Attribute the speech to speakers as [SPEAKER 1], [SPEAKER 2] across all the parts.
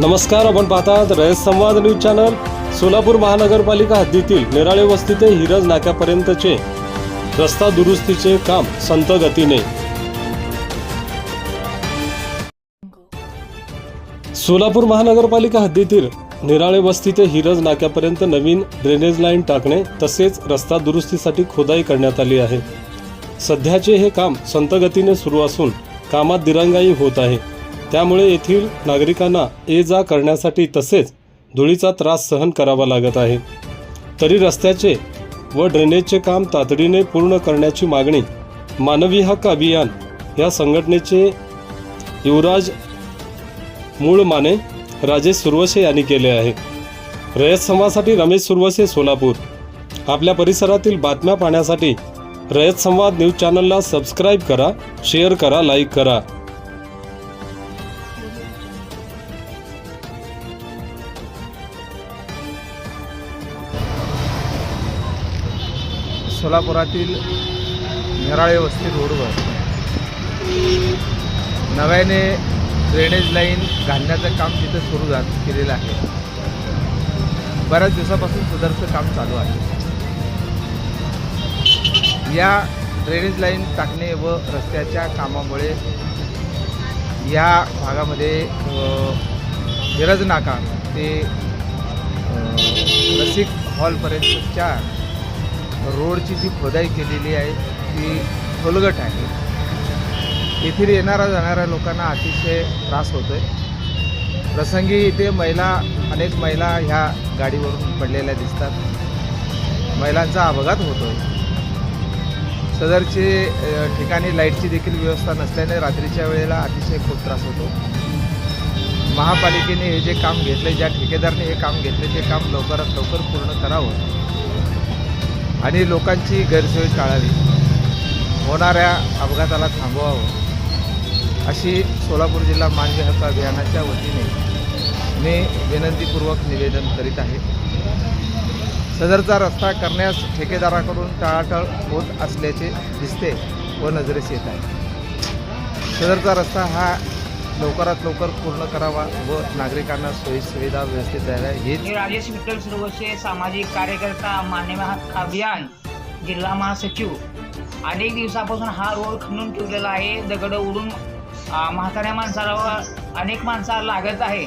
[SPEAKER 1] नमस्कार, आपण पाहतात रयत संवाद न्यूज चॅनल। सोलापूर महानगरपालिका हद्दीतील निराळे वस्ती ते हिरज नाक्यापर्यंतचे रस्ता दुरुस्तीचे काम संत गतीने। सोलापूर महानगरपालिका हद्दीतील निराळे वस्ती ते हिरज नाक्यापर्यंत नवीन ड्रेनेज लाईन टाकणे तसेच रस्ता दुरुस्तीसाठी खोदाई करण्यात आली आहे। सध्याचे हे काम संत गतीने सुरू असून कामात दिरंगाई होत आहे। त्यामुळे येथील नागरिकांना ये जा करण्यासाठी तसेच धुळीचा त्रास सहन करावा लागत आहे। तरी रस्त्याचे व ड्रेनेजचे काम तातडीने पूर्ण करण्याची मागणी मानवी हक्क अभियान या संघटनेचे युवराज मूळ माने राजेश सुरवसे यांनी केले आहे। रयत संवादसाठी रमेश सुरवसे, सोलापूर। आपल्या परिसरातील बातम्या पाहण्यासाठी रयत संवाद न्यूज चॅनलला सबस्क्राईब करा, शेअर करा, लाईक करा।
[SPEAKER 2] सोलापुरातील निराळे वस्ती रोडवर नव्याने ड्रेनेज लाईन घालण्याचं काम तिथं सुरू केलेलं आहे। बऱ्याच दिवसापासून सुधारचं काम चालू आहे। या ड्रेनेज लाईन टाकणे व रस्त्याच्या कामामुळे या भागामध्ये हिरज नाका ते रसिक हॉलपर्यंतच्या रोडची जी खोदाई केलेली आहे ती खोलगट आहे। येथील येणाऱ्या जाणाऱ्या लोकांना अतिशय त्रास होतो आहे। प्रसंगी इथे अनेक महिला ह्या गाडीवरून पडलेल्या दिसतात। महिलांचा अपघात होतो आहे। सदरचे ठिकाणी लाईटची देखील व्यवस्था नसल्याने रात्रीच्या वेळेला अतिशय खूप त्रास होतो। महापालिकेने हे जे काम घेतले, ज्या ठेकेदाराने हे काम घेतले ते काम लवकरात लवकर पूर्ण करावं आणि लोकांची गैरसोय टाळावी, होणाऱ्या अपघाताला थांबवावं अशी सोलापूर जिल्हा मानवी हक्क अभियानाच्या वतीने मी विनंतीपूर्वक निवेदन करीत आहे। सदरचा रस्ता करण्यास ठेकेदाराकडून टाळाटाळ होत असल्याचे दिसते व नजरेस येत आहे। सदरचा रस्ता हा लवकरात लवकर पूर्ण करावा व नागरिकांना सोयी सुविधा व्यवस्थित द्याव्या हीच।
[SPEAKER 3] राजेश विठ्ठल सुरवसे, सामाजिक कार्यकर्ता, मानवी हक्क अभियान, जिल्हा महासचिव। अनेक दिवसापासून हा रोड खणून ठेवलेला आहे। दगड उडून म्हाताऱ्या माणसाला व अनेक माणसाला लागत आहे।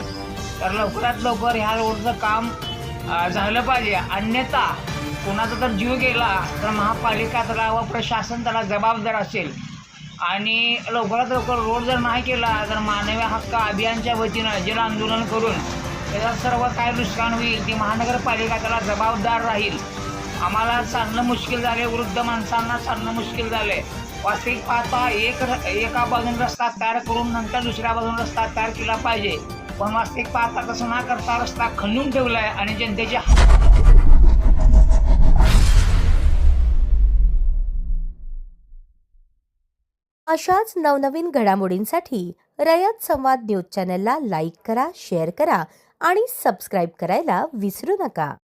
[SPEAKER 3] तर लवकरात लवकर ह्या रोडचं काम झालं पाहिजे, अन्यथा कोणाचा तर जीव गेला तर महापालिका त्याला व प्रशासन त्याला जबाबदार असेल। आणि लवकरात लवकर रोड जर नाही केला तर मानवी हक्क अभियानच्या वतीनं जल आंदोलन करून त्याचा सर्व काय नुकसान होईल ती महानगरपालिका त्याला जबाबदार राहील। आम्हाला चालणं मुश्किल झाले, वृद्ध माणसांना चालणं मुश्किल झाले। वास्तविक पाहता एका बाजून रस्ता तयार करून नंतर दुसऱ्या बाजून रस्ता तयार केला पाहिजे, पण वास्तविक पाहता तसं न करता रस्ता खणून ठेवला आहे आणि जनतेचे
[SPEAKER 4] अशाच नवनवीन घडामोडींसाठी रयत संवाद न्यूज चॅनलला लाईक करा, शेअर करा आणि सबस्क्राईब करायला विसरू नका।